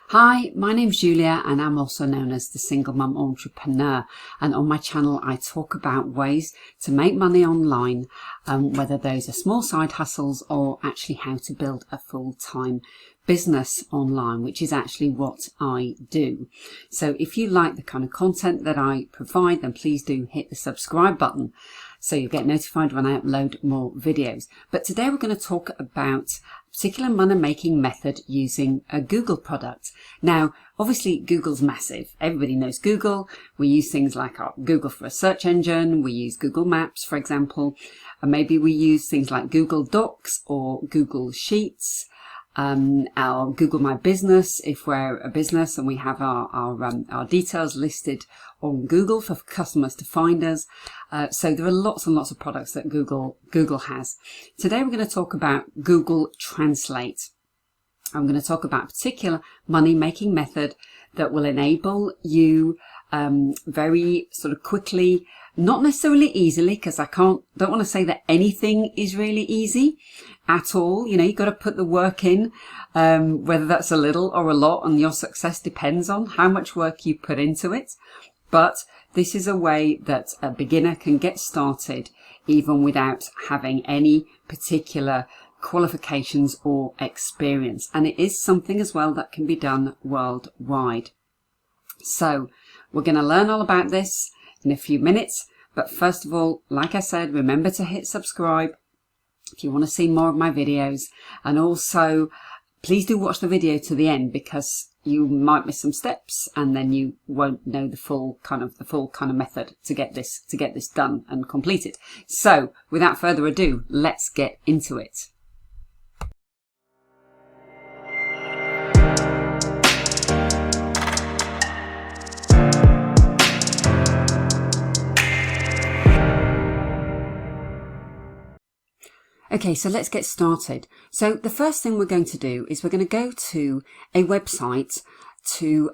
Hi, my name's Julia and I'm also known as the Single Mum Entrepreneur, and on my channel I talk about ways to make money online, whether those are small side hustles or actually how to build a full-time business online, which is actually what I do. So if you like the kind of content that I provide, then please do hit the subscribe button so you get notified when I upload more videos. But today we're going to talk about a particular money making method using a Google product. Now, obviously Google's massive. Everybody knows Google. We use things like our Google for a search engine. We use Google Maps, for example. And maybe we use things like Google Docs or Google Sheets. Our Google My Business if we're a business and we have our details listed on Google for customers to find us. So there are lots and lots of products that Google has. Today we're going to talk about Google Translate. I'm going to talk about a particular money making method that will enable you very sort of quickly, not necessarily easily, because don't want to say that anything is really easy at all. You know, you've got to put the work in, whether that's a little or a lot, and your success depends on how much work you put into it. But this is a way that a beginner can get started even without having any particular qualifications or experience. And it is something as well that can be done worldwide. So we're going to learn all about this in a few minutes. But first of all, like I said, remember to hit subscribe if you want to see more of my videos. And also, please do watch the video to the end, because you might miss some steps and then you won't know the full kind of method to get this done and completed. So without further ado, let's get into it. Okay, so let's get started. So the first thing we're going to do is we're going to go to a website to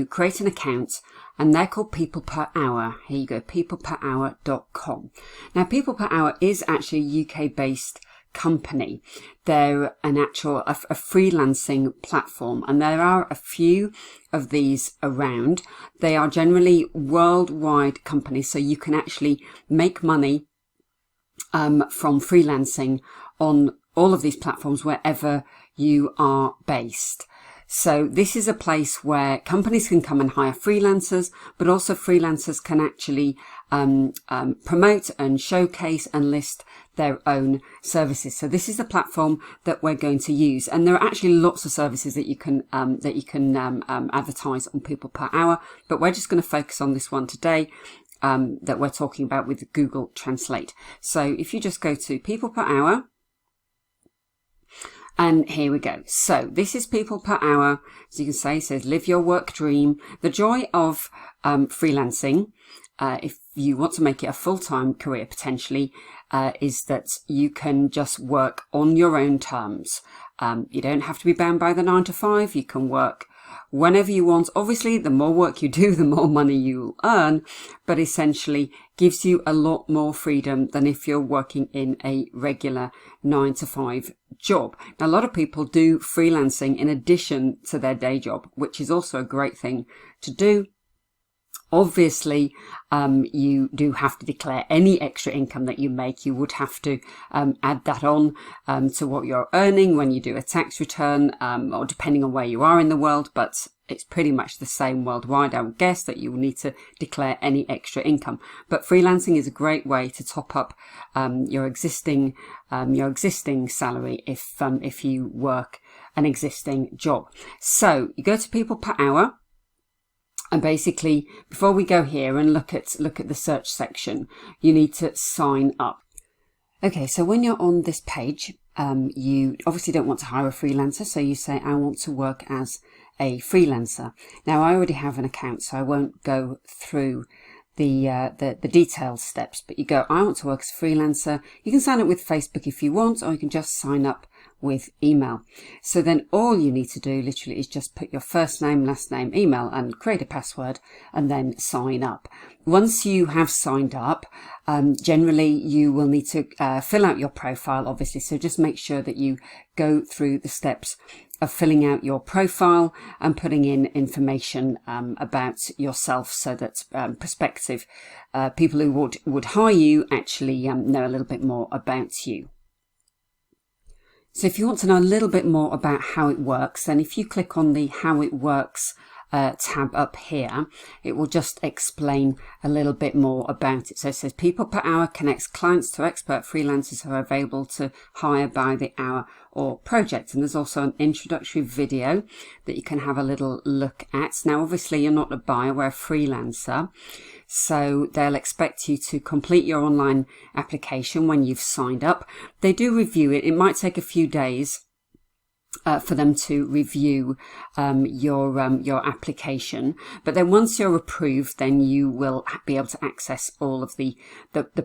create an account, and they're called People Per Hour. Here you go, peopleperhour.com. Now, People Per Hour is actually a UK-based company. They're a freelancing platform, and there are a few of these around. They are generally worldwide companies, so you can actually make money from freelancing on all of these platforms wherever you are based. So this is a place where companies can come and hire freelancers, but also freelancers can actually promote and showcase and list their own services. So this is the platform that we're going to use, and there are actually lots of services that you can advertise on People Per Hour, but we're just going to focus on this one today. That we're talking about with Google Translate. So if you just go to People Per Hour, and here we go. So this is People Per Hour. As you can say, it says live your work dream. The joy of freelancing, if you want to make it a full-time career potentially, is that you can just work on your own terms. You don't have to be bound by the 9 to 5. You can work whenever you want. Obviously, the more work you do, the more money you'll earn, but essentially gives you a lot more freedom than if you're working in a regular 9 to 5 job. Now, a lot of people do freelancing in addition to their day job, which is also a great thing to do. Obviously, you do have to declare any extra income that you make. You would have to add that on to what you're earning when you do a tax return, or depending on where you are in the world, but it's pretty much the same worldwide. I would guess that you will need to declare any extra income. But freelancing is a great way to top up your existing salary if you work an existing job. So you go to People Per Hour. And basically, before we go here and look at the search section, you need to sign up. Okay, so when you're on this page, you obviously don't want to hire a freelancer, so you say, I want to work as a freelancer. Now, I already have an account, so I won't go through the detailed steps, but you go, I want to work as a freelancer. You can sign up with Facebook if you want, or you can just sign up with email. So then all you need to do literally is just put your first name, last name, email, and create a password, and then sign up. Once you have signed up, generally you will need to fill out your profile, obviously. So just make sure that you go through the steps filling out your profile and putting in information about yourself, so that prospective people who would hire you actually know a little bit more about you. So if you want to know a little bit more about how it works, then if you click on the How It Works tab up here, it will just explain a little bit more about it. So it says People Per Hour connects clients to expert freelancers who are available to hire by the hour or project. And there's also an introductory video that you can have a little look at. Now, obviously, you're not a buyer, we're a freelancer. So they'll expect you to complete your online application when you've signed up. They do review it. It might take a few days for them to review your application, but then once you're approved, then you will be able to access all of the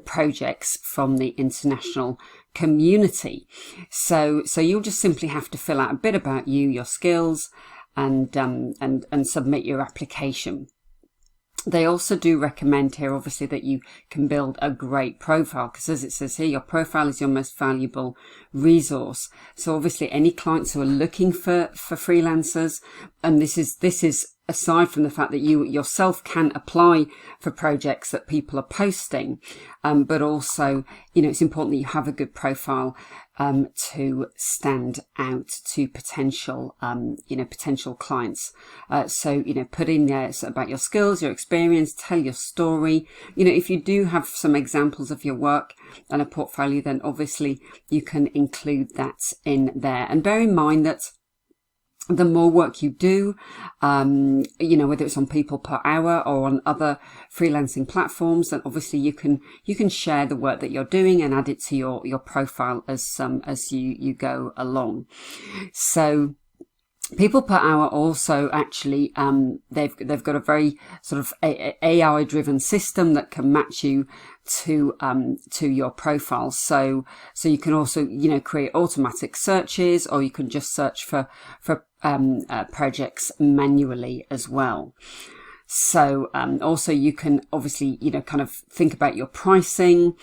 projects from the international community. So you'll just simply have to fill out a bit about you, your skills, and submit your application. They also do recommend here, obviously, that you can build a great profile, because as it says here, your profile is your most valuable resource. So obviously any clients who are looking for freelancers, and this is aside from the fact that you yourself can apply for projects that people are posting, but also, it's important that you have a good profile to stand out to potential clients. So put in there about your skills, your experience, tell your story. If you do have some examples of your work and a portfolio, then obviously you can include that in there. And bear in mind that the more work you do, whether it's on People Per Hour or on other freelancing platforms, then obviously you can share the work that you're doing and add it to your profile as you go along. So People Per Hour also actually they've got a very sort of AI driven system that can match you to your profile. So you can also create automatic searches, or you can just search for projects manually as well. So also you can obviously kind of think about your pricing.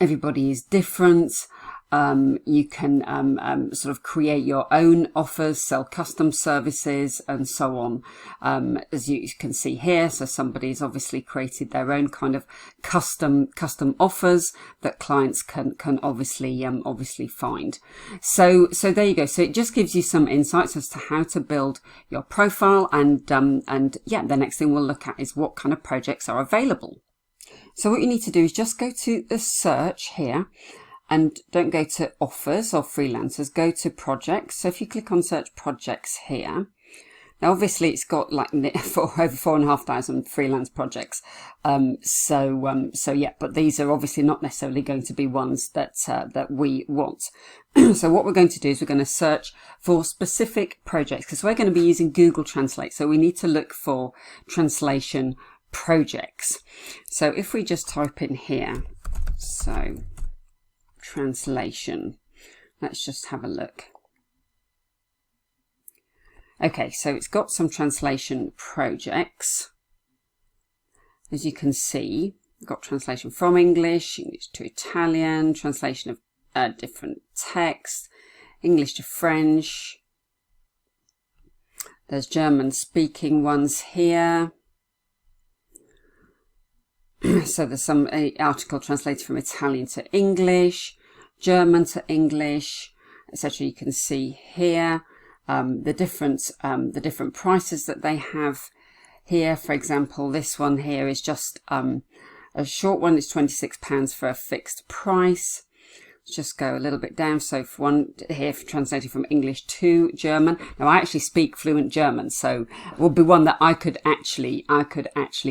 Everybody is different. You can sort of create your own offers, sell custom services, and so on, as you can see here. So somebody's obviously created their own kind of custom offers that clients can obviously find. So there you go. So it just gives you some insights as to how to build your profile, and the next thing we'll look at is what kind of projects are available. So what you need to do is just go to the search here. And don't go to offers or freelancers, go to projects. So if you click on search projects here, now obviously it's got like over 4,500 freelance projects. So yeah, but these are obviously not necessarily going to be ones that we want. So what we're going to do is we're going to search for specific projects, because we're going to be using Google Translate. So we need to look for translation projects. So if we just type in here, so translation, let's just have a look. Okay, so it's got some translation projects. As you can see, we've got translation from English to Italian, translation of different text, English to French. There's German speaking ones here. So there's some article translated from Italian to English, German to English, etc. You can see here the different prices that they have here. For example, this one here is just a short one. It's £26 for a fixed price. Let's just go a little bit down. So for one here, translated from English to German. Now I actually speak fluent German, so it will be one that I could actually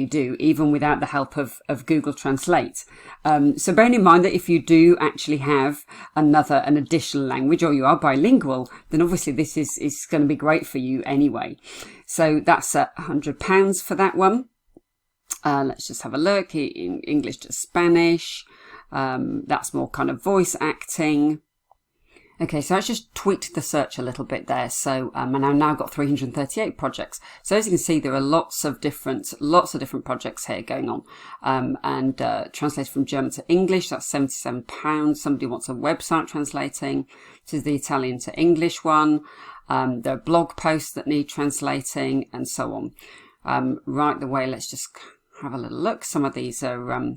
do even without the help of Google Translate. So bearing in mind that if you do actually have an additional language, or you are bilingual, then obviously this is going to be great for you anyway. So that's £100 for that one. Let's just have a look in English to Spanish. That's more kind of voice acting. Okay, so I just tweaked the search a little bit there. So, and I've now got 338 projects. So as you can see, there are lots of different projects here going on. And translated from German to English, that's £77. Somebody wants a website translating. This is the Italian to English one. There are blog posts that need translating and so on. Right the way, let's just have a little look. Some of these are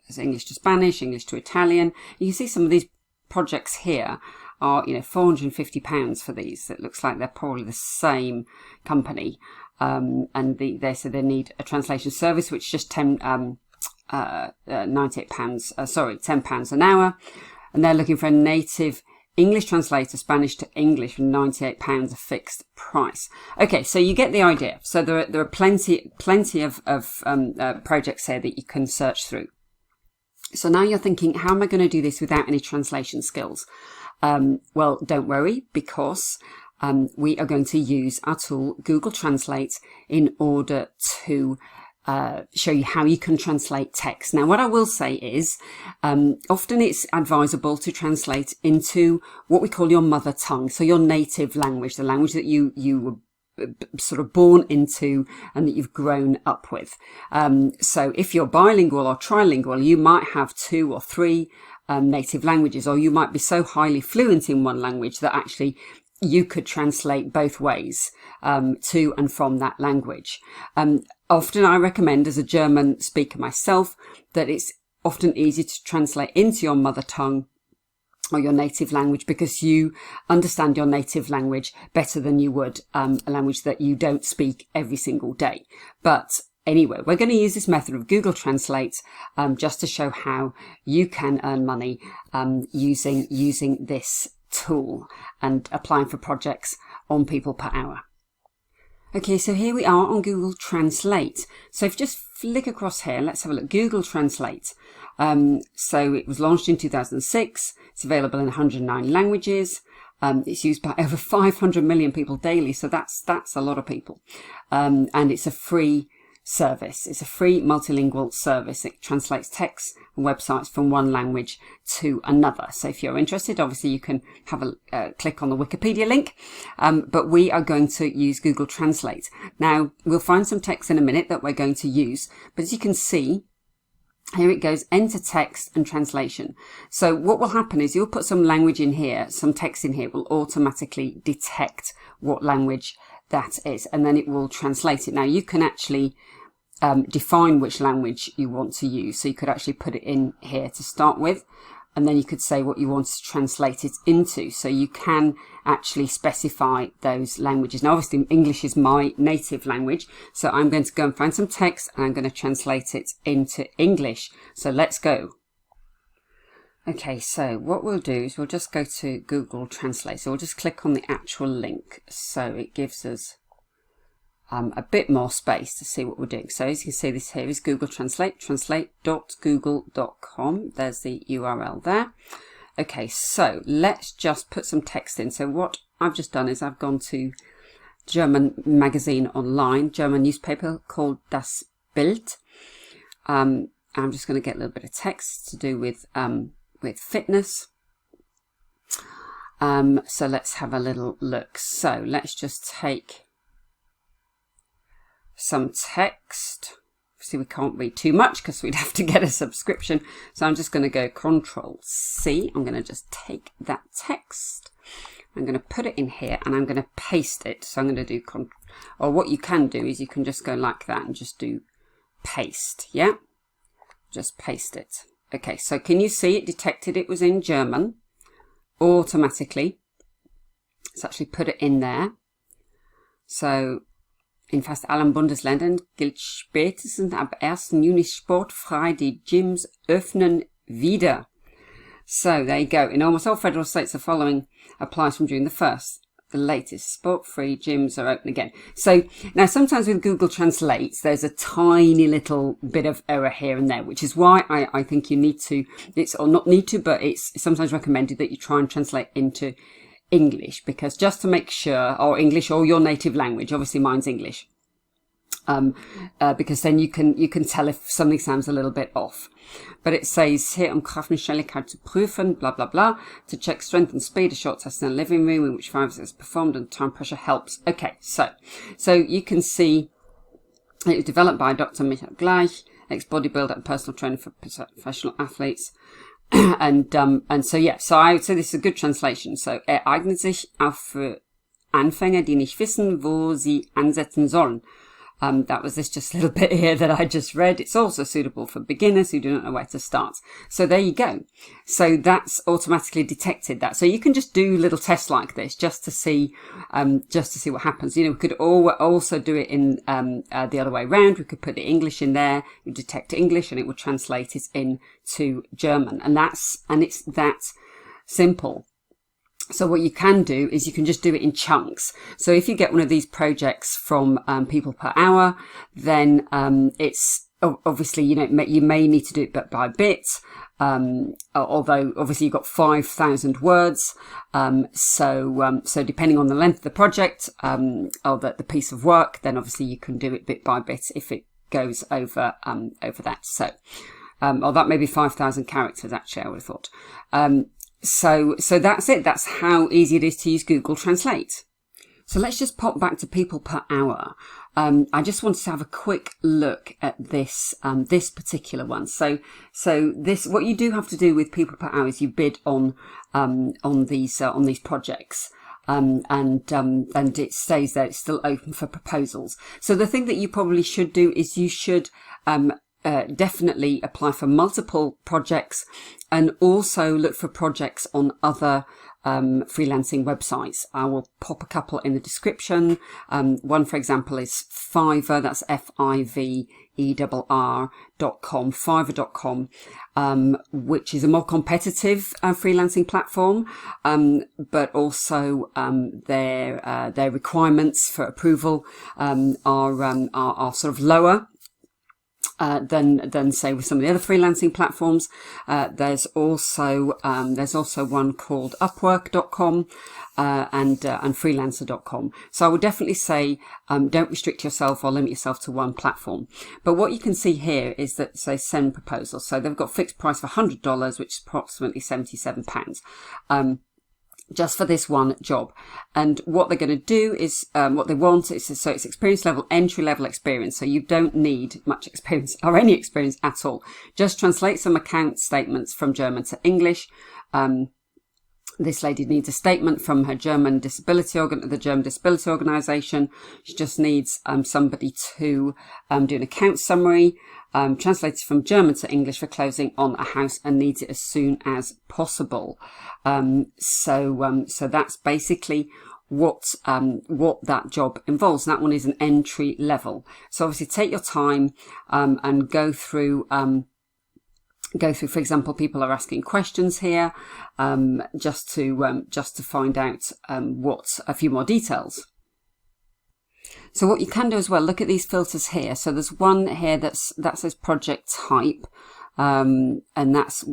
there's English to Spanish, English to Italian. You can see some of these projects here are, £450 for these. It looks like they're probably the same company. And they said they need a translation service, which is just £98, £10 an hour. And they're looking for a native English translator, Spanish to English, for £98, a fixed price. Okay, so you get the idea. So there are plenty of projects here that you can search through. So now you're thinking, how am I going to do this without any translation skills? Well, don't worry, because we are going to use our tool Google Translate in order to show you how you can translate text. Now, what I will say is often it's advisable to translate into what we call your mother tongue, so your native language, the language that you were sort of born into and that you've grown up with. So if you're bilingual or trilingual, you might have 2 or 3 native languages, or you might be so highly fluent in one language that actually you could translate both ways to and from that language. Often I recommend, as a German speaker myself, that it's often easy to translate into your mother tongue or your native language, because you understand your native language better than you would a language that you don't speak every single day. But anyway, we're going to use this method of Google Translate just to show how you can earn money using this tool and applying for projects on people per hour. Okay, so here we are on Google Translate. So if you just flick across here, let's have a look. Google Translate. So it was launched in 2006. It's available in 109 languages. It's used by over 500 million people daily. So that's a lot of people. And it's a free service. It's a free multilingual service. It translates text and websites from one language to another. So if you're interested, obviously you can have a click on the Wikipedia link. But we are going to use Google Translate. Now, we'll find some text in a minute that we're going to use. But as you can see, here it goes, enter text and translation. So what will happen is you'll put some language in here, some text in here, it will automatically detect what language that is, and then it will translate it. Now you can actually define which language you want to use. So you could actually put it in here to start with, and then you could say what you want to translate it into. So you can actually specify those languages. Now, obviously, English is my native language. So I'm going to go and find some text and I'm going to translate it into English. So let's go. Okay, so what we'll do is we'll just go to Google Translate. So we'll just click on the actual link. So it gives us a bit more space to see what we're doing. So as you can see, this here is Google Translate, translate.google.com. There's the URL there. Okay, so let's just put some text in. So what I've just done is I've gone to German magazine online, German newspaper called Das Bild. I'm just going to get a little bit of text to do with fitness. So let's have a little look. So let's just take some text. Obviously we can't read too much because we'd have to get a subscription. So I'm just going to go Control-C. I'm going to just take that text. I'm going to put it in here and I'm going to paste it. So I'm going to do or what you can do is you can just go like that and just do paste. Yeah, just paste it. Okay, so can you see it detected it was in German automatically? Let's actually put it in there. So in fast allen Bundesländern gilt spätestens ab 1. Juni sportfrei. Die Gyms öffnen wieder. So there you go. In almost all federal states, the following applies from June the 1st. The latest sport-free gyms are open again. So now sometimes with Google Translate, there's a tiny little bit of error here and there, which is why I think you need to, or not need to, but it's sometimes recommended that you try and translate into English, because just to make sure, or English or your native language, obviously mine's English, because then you can tell if something sounds a little bit off. But it says here, Kraft und Schnelligkeit zu prüfen, blah, blah, blah, to check strength and speed, a short test in a living room in which 5 is performed and time pressure helps. Okay, so you can see it was developed by Dr. Michael Gleich, ex-bodybuilder and personal trainer for professional athletes. And so yeah, so I would say this is a good translation. So eignet sich auch für Anfänger, die nicht wissen, wo sie ansetzen sollen. That was this just little bit here that I just read. It's also suitable for beginners who do not know where to start. So there you go. So that's automatically detected that. So you can just do little tests like this just to see what happens. You know, we could also do it in the other way around. We could put the English in there, you detect English, and it would translate it into German. And it's that simple. So what you can do is you can just do it in chunks. So if you get one of these projects from People Per Hour, then it's obviously, you know, you may need to do it by bit. Although obviously you've got 5,000 words. So depending on the length of the project, or the piece of work, then obviously you can do it bit by bit if it goes over that. So, or that may be 5,000 characters actually, I would have thought. So that's it. That's how easy it is to use Google Translate. So let's just pop back to People Per Hour. I just wanted to have a quick look at this particular one. So this, what you do have to do with People Per Hour is you bid on these projects. And it stays there. It's still open for proposals. So the thing that you probably should do is you should, definitely apply for multiple projects and also look for projects on other freelancing websites. I will pop a couple in the description. One, for example, is Fiverr. That's Fiverr.com, Fiverr.com, which is a more competitive freelancing platform, but also their requirements for approval are sort of lower than say with some of the other freelancing platforms. There's also one called Upwork.com and Freelancer.com. So I would definitely say don't restrict yourself or limit yourself to one platform. But what you can see here is that say send proposals. So they've got fixed price for $100, which is approximately £77. Just for this one job. And what they're going to do is, what they want is, so it's experience level, entry level experience. So you don't need much experience or any experience at all. Just translate some account statements from German to English. This lady needs a statement from her German disability the German Disability Organization. She just needs somebody to do an account summary, translated from German to English for closing on a house, and needs it as soon as possible. So that's basically what that job involves. And that one is an entry level. So obviously take your time and go through, for example, people are asking questions here, just to find out a few more details. So what you can do as well, look at these filters here. So there's one here that says project type. And that's,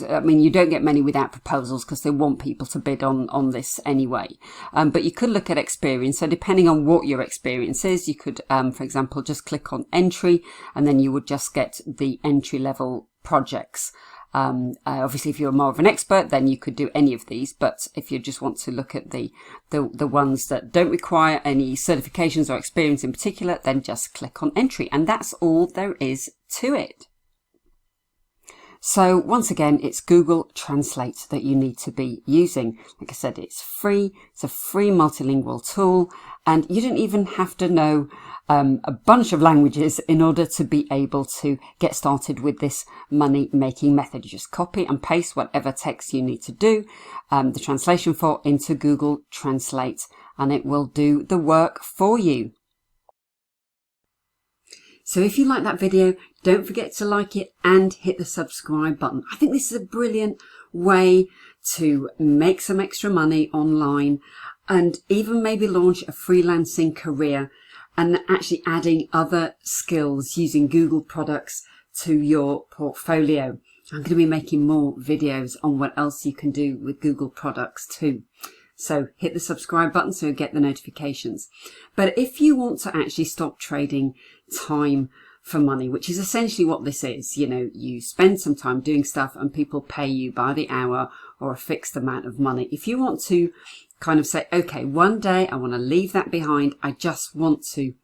I mean, you don't get many without proposals because they want people to bid on this anyway. But you could look at experience. So depending on what your experience is, you could, for example, just click on entry, and then you would just get the entry level projects. Obviously, if you're more of an expert, then you could do any of these. But if you just want to look at the ones that don't require any certifications or experience in particular, then just click on entry. And that's all there is to it. So once again, it's Google Translate that you need to be using. Like I said, it's free. It's a free multilingual tool, and you don't even have to know a bunch of languages in order to be able to get started with this money making method. You just copy and paste whatever text you need to do the translation for into Google Translate, and it will do the work for you. So if you like that video, don't forget to like it and hit the subscribe button. I think this is a brilliant way to make some extra money online and even maybe launch a freelancing career, and actually adding other skills using Google products to your portfolio. I'm going to be making more videos on what else you can do with Google products too. So hit the subscribe button so you get the notifications. But if you want to actually stop trading time for money, which is essentially what this is, you know, you spend some time doing stuff and people pay you by the hour or a fixed amount of money. If you want to kind of say, okay, one day I want to leave that behind. I just want to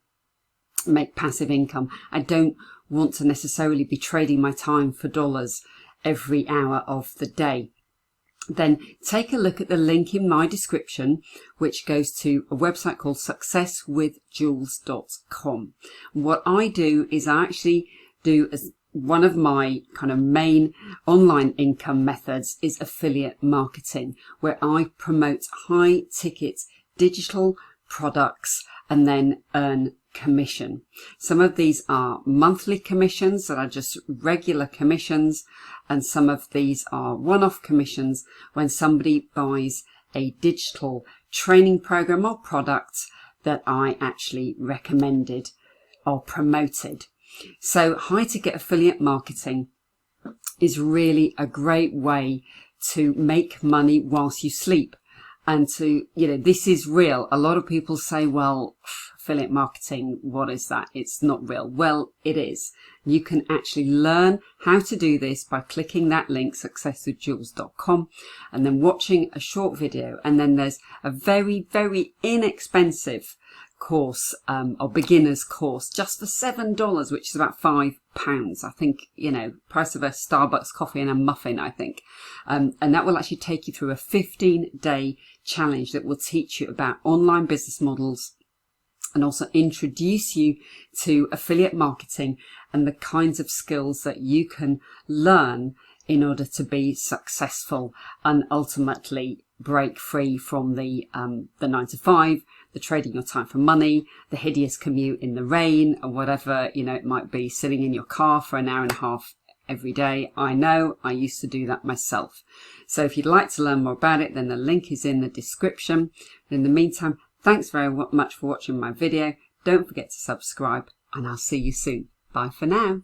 make passive income. I don't want to necessarily be trading my time for dollars every hour of the day. Then take a look at the link in my description, which goes to a website called successwithjules.com. What I do is I actually do as one of my kind of main online income methods is affiliate marketing, where I promote high ticket digital products and then earn commission. Some of these are monthly commissions that are just regular commissions, and some of these are one-off commissions when somebody buys a digital training program or product that I actually recommended or promoted. So high ticket affiliate marketing is really a great way to make money whilst you sleep. And to, you know, this is real. A lot of people say, well, affiliate marketing, what is that? It's not real. Well, it is. You can actually learn how to do this by clicking that link, successwithjules.com, and then watching a short video. And then there's a very, very inexpensive course, or beginner's course, just for $7, which is about £5. I think, you know, price of a Starbucks coffee and a muffin, I think. And that will actually take you through a 15-day challenge that will teach you about online business models and also introduce you to affiliate marketing and the kinds of skills that you can learn in order to be successful and ultimately break free from the 9-to-5, the trading your time for money, the hideous commute in the rain, or whatever, you know, it might be sitting in your car for an hour and a half every day. I know, I used to do that myself. So if you'd like to learn more about it, then the link is in the description. In the meantime, thanks very much for watching my video. Don't forget to subscribe, and I'll see you soon. Bye for now.